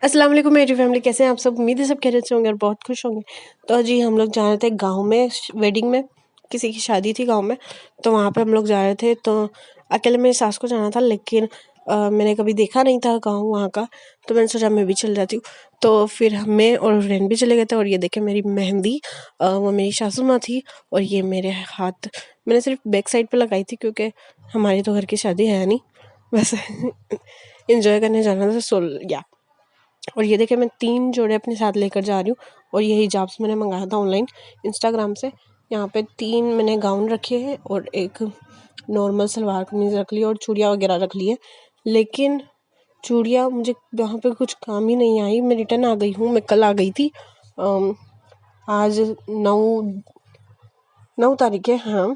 अस्सलाम वालेकुम मेरी फैमिली, कैसे हैं आप सब। उम्मीद है सब खैरियत से होंगे और बहुत खुश होंगे। तो जी हम लोग जा रहे थे गाँव में वेडिंग में, किसी की शादी थी गाँव में। तो वहाँ पे हम लोग जा रहे थे। तो अकेले मेरी सास को जाना था, लेकिन मैंने कभी देखा नहीं था गाँव वहाँ का। तो मैंने सोचा मैं भी चल जाती हूँ। तो फिर मैं और फ्रेंड भी चले गए थे। और ये देखे मेरी मेहंदी, वो मेरी सासू माँ थी। और ये मेरे हाथ मैंने सिर्फ बैक साइड पे लगाई थी, क्योंकि हमारी तो घर की शादी है नहीं, वैसे इंजॉय करने जाना था। सो या और ये देखिए मैं 3 जोड़े अपने साथ लेकर जा रही हूँ। और ये हिजाब्स मैंने मंगाया था ऑनलाइन इंस्टाग्राम से। यहाँ पे 3 मैंने गाउन रखे हैं और एक नॉर्मल सलवार कमीज रख ली और चूड़ियाँ वगैरह रख ली है। लेकिन चूड़ियाँ मुझे वहाँ पे कुछ काम ही नहीं आई। मैं रिटर्न आ गई हूँ। मैं कल आ गई थी। आज 9 तारीख है, हाँ।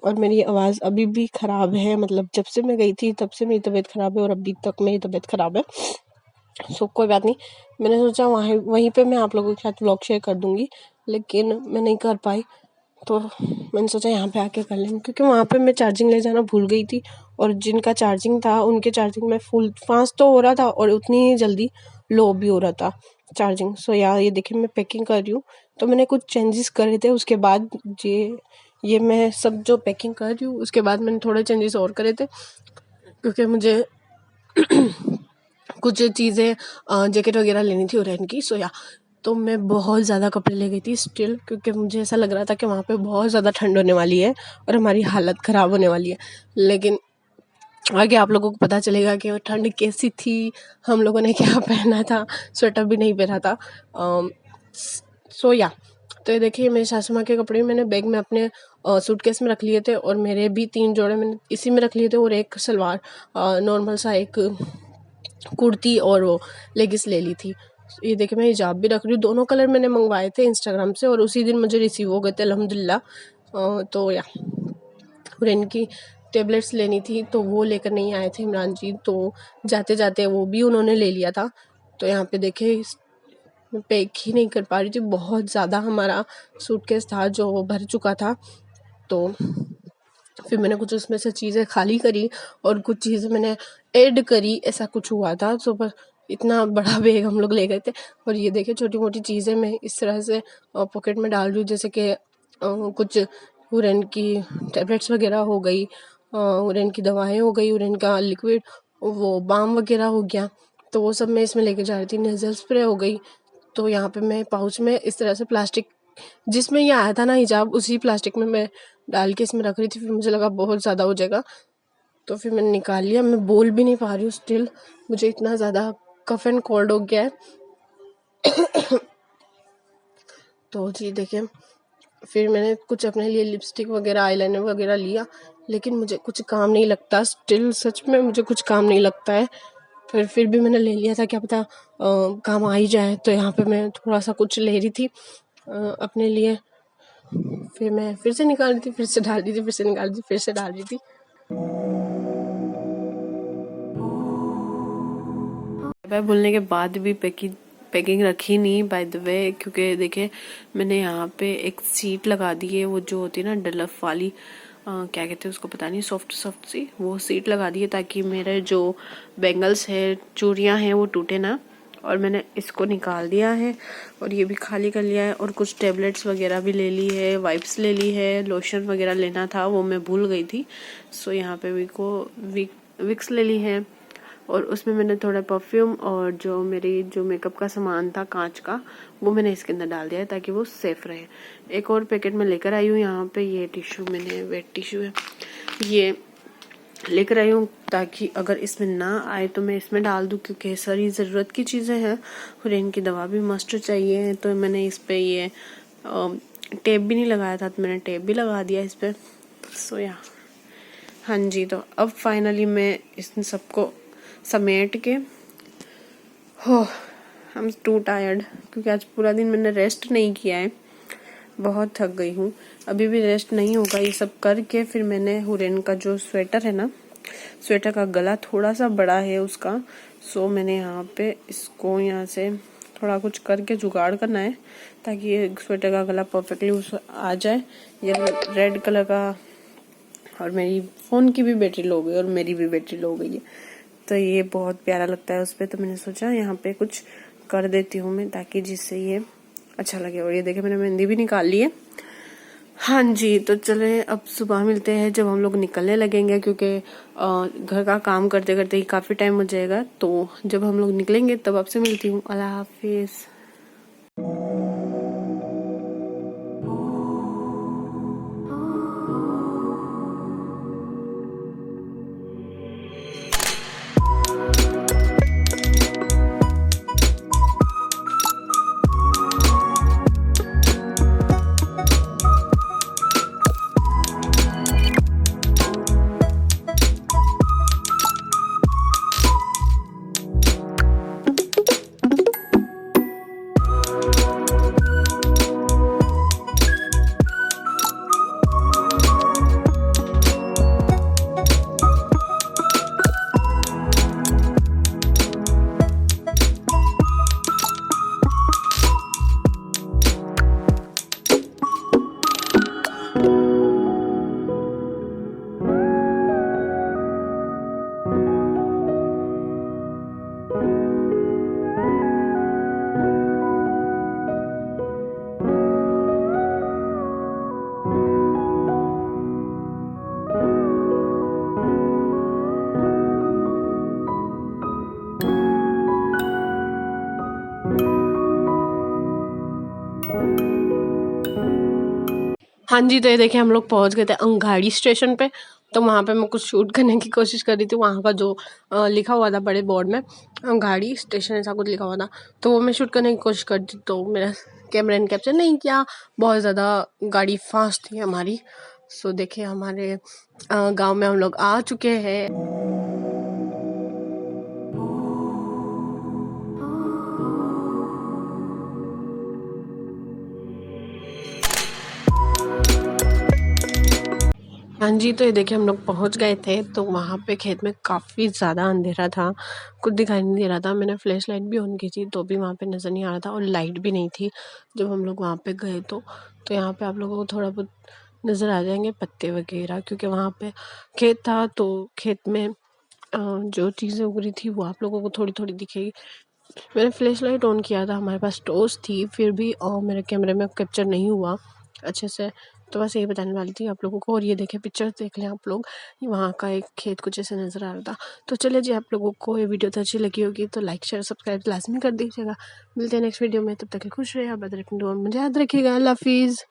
और मेरी आवाज़ अभी भी ख़राब है, मतलब जब से मैं गई थी तब से मेरी तबीयत ख़राब है और अभी तक मेरी तबीयत ख़राब है। सो कोई बात नहीं। मैंने सोचा वहीं पे मैं आप लोगों के साथ व्लॉग शेयर कर दूंगी, लेकिन मैं नहीं कर पाई। तो मैंने सोचा यहाँ पे आके कर लेंगे, क्योंकि वहाँ पे मैं चार्जिंग ले जाना भूल गई थी। और जिनका चार्जिंग था उनके चार्जिंग में फुल फास्ट तो हो रहा था और उतनी ही जल्दी लो भी हो रहा था चार्जिंग। सो यार ये देखिए मैं पैकिंग कर रही हूँ। तो मैंने कुछ चेंजेस करे थे उसके बाद। ये मैं सब जो पैकिंग कर रही हूँ उसके बाद मैंने थोड़े चेंजेस और करे थे, क्योंकि मुझे कुछ चीज़ें जैकेट वगैरह लेनी थी ओरेन की। सो या तो मैं बहुत ज़्यादा कपड़े ले गई थी स्टिल, क्योंकि मुझे ऐसा लग रहा था कि वहाँ पे बहुत ज़्यादा ठंड होने वाली है और हमारी हालत ख़राब होने वाली है। लेकिन आगे आप लोगों को पता चलेगा कि वो ठंड कैसी थी। हम लोगों ने क्या पहना था, स्वेटर भी नहीं पहना था। सो या तो ये देखिए मेरी सासू माँ के कपड़े मैंने बैग में अपने सूटकेस में रख लिए थे। और मेरे भी 3 जोड़े मैंने इसी में रख लिए थे। और एक सलवार नॉर्मल सा एक कुर्ती और वो लेगिस ले ली थी। ये देखिए मैं हिजाब भी रख रही हूँ। दोनों कलर मैंने मंगवाए थे इंस्टाग्राम से और उसी दिन मुझे रिसीव हो गए थे अल्हम्दुलिल्लाह। तो या और इनकी टेबलेट्स लेनी थी तो वो लेकर नहीं आए थे इमरान जी। तो जाते जाते वो भी उन्होंने ले लिया था। तो यहाँ पे देखे मैं पैक ही नहीं कर पा रही थी, बहुत ज़्यादा हमारा सूटकेस था जो भर चुका था। तो फिर मैंने कुछ उसमें से चीज़ें खाली करी और कुछ चीज़ें मैंने ऐड करी, ऐसा कुछ हुआ था। तो पर इतना बड़ा बैग हम लोग ले गए थे। और ये देखिए छोटी मोटी चीज़ें मैं इस तरह से पॉकेट में डाल रही हूँ, जैसे कि कुछ उरन की टैबलेट्स वगैरह हो गई, उरन की दवाएं हो गई, उरन का लिक्विड वो बाम वगैरह हो गया। तो वो सब मैं इसमें लेके जा रही थी। नेज़ल स्प्रे हो गई। तो यहाँ पे मैं पाउच में इस तरह से प्लास्टिक जिसमें ये आया था ना हिजाब, उसी प्लास्टिक में मैं डाल के इसमें रख रही थी। फिर मुझे लगा बहुत ज़्यादा हो जाएगा, तो फिर मैंने निकाल लिया। मैं बोल भी नहीं पा रही हूँ स्टिल, मुझे इतना ज़्यादा कफ एंड कोल्ड हो गया है। तो जी देखिए फिर मैंने कुछ अपने लिए लिपस्टिक वगैरह आईलाइनर वगैरह लिया, लेकिन मुझे कुछ काम नहीं लगता स्टिल, सच में मुझे कुछ काम नहीं लगता है। फिर भी मैंने ले लिया था, क्या पता काम आ ही जाए। तो यहाँ पे मैं थोड़ा सा कुछ ले रही थी अपने लिए। फिर मैं फिर से निकाल रही थी, फिर से डाल रही थी, फिर से निकाल रही थी, फिर से डाल रही थी। मैं बोलने के बाद भी पैकिंग रखी नहीं बाय द वे, क्योंकि देखिए मैंने यहाँ पे एक सीट लगा दी है, वो जो होती है ना डलफ वाली, क्या कहते हैं उसको पता नहीं, सॉफ्ट सी वो सीट लगा दी है, ताकि मेरे जो बैंगल्स है चूड़ियाँ हैं वो टूटे ना। और मैंने इसको निकाल दिया है और ये भी खाली कर लिया है। और कुछ टेबलेट्स वगैरह भी ले ली है, वाइप्स ले ली है, लोशन वगैरह लेना था वो मैं भूल गई थी। सो यहाँ पे विक्स ले ली है। और उसमें मैंने थोड़ा परफ्यूम और जो मेकअप का सामान था कांच का, वो मैंने इसके अंदर डाल दिया है ताकि वो सेफ रहे। एक और पैकेट में लेकर आई हूँ। यहाँ पे ये टिश्यू, मैंने वेट टिश्यू है ये लेकर आई हूँ, ताकि अगर इसमें ना आए तो मैं इसमें डाल दूँ, क्योंकि सारी ज़रूरत की चीज़ें हैं। और इनकी दवा भी मस्ट चाहिए। तो मैंने इस पर ये टेप भी नहीं लगाया था, तो मैंने टेप भी लगा दिया इस पर। सो या हाँ जी, तो अब फाइनली मैं इन सबको समेट के हो हम टू टायर्ड, क्योंकि आज पूरा दिन मैंने रेस्ट नहीं किया है, बहुत थक गई हूँ। अभी भी रेस्ट नहीं होगा। ये सब करके फिर मैंने हुरैन का जो स्वेटर है ना, स्वेटर का गला थोड़ा सा बड़ा है उसका। सो मैंने यहाँ पे इसको यहाँ से थोड़ा कुछ करके जुगाड़ करना है, ताकि ये स्वेटर का गला परफेक्टली आ जाए। ये रेड कलर का, और मेरी फ़ोन की भी बैटरी लो गई और मेरी भी बैटरी लो गई है, तो ये बहुत प्यारा लगता है उस पर। तो मैंने सोचा यहाँ पे कुछ कर देती हूँ मैं, ताकि जिससे ये अच्छा लगे। और ये देखिए मैंने मेहंदी भी निकाल ली है। हाँ जी, तो चले अब सुबह मिलते हैं जब हम लोग निकलने लगेंगे, क्योंकि घर का काम करते करते ही काफ़ी टाइम हो जाएगा। तो जब हम लोग निकलेंगे तब आपसे मिलती हूँ। अल्लाह हाफिज़। हाँ जी, तो ये देखिए हम लोग पहुँच गए थे अंगाड़ी स्टेशन पे। तो वहाँ पे मैं कुछ शूट करने की कोशिश कर रही थी। वहाँ का जो लिखा हुआ था बड़े बोर्ड में अंगाड़ी स्टेशन ऐसा कुछ लिखा हुआ था, तो वो मैं शूट करने की कोशिश कर रही थी। तो मेरा कैमरा ने कैप्चर नहीं किया, बहुत ज़्यादा गाड़ी फास्ट थी हमारी। सो देखिए हमारे गाँव में हम लोग आ चुके हैं। हाँ जी, तो ये देखिए हम लोग पहुँच गए थे। तो वहाँ पे खेत में काफ़ी ज़्यादा अंधेरा था, कुछ दिखाई नहीं दे रहा था। मैंने फ्लैश लाइट भी ऑन की थी तो भी वहाँ पे नज़र नहीं आ रहा था, और लाइट भी नहीं थी जब हम लोग वहाँ पे गए। तो यहाँ पे आप लोगों को थोड़ा बहुत नज़र आ जाएंगे पत्ते वगैरह, क्योंकि वहाँ पे खेत था। तो खेत में जो चीज़ें उग रही थी वो आप लोगों को थोड़ी थोड़ी दिखेगी। मैंने फ्लैश लाइट ऑन किया था, हमारे पास टॉर्च थी, फिर भी मेरे कैमरे में कैप्चर नहीं हुआ अच्छे से। तो बस यही बताने वाली थी आप लोगों को। और ये देखें पिक्चर देख लें आप लोग, वहाँ का एक खेत कुछ ऐसे नज़र आ रहा था। तो चलिए जी, आप लोगों को ये वीडियो तो अच्छी लगी होगी तो लाइक शेयर सब्सक्राइब लाजमी कर दीजिएगा। मिलते हैं नेक्स्ट वीडियो में, तब तक खुश रहे, आप मुझे याद रखिएगा। अल्लाह हाफिज़।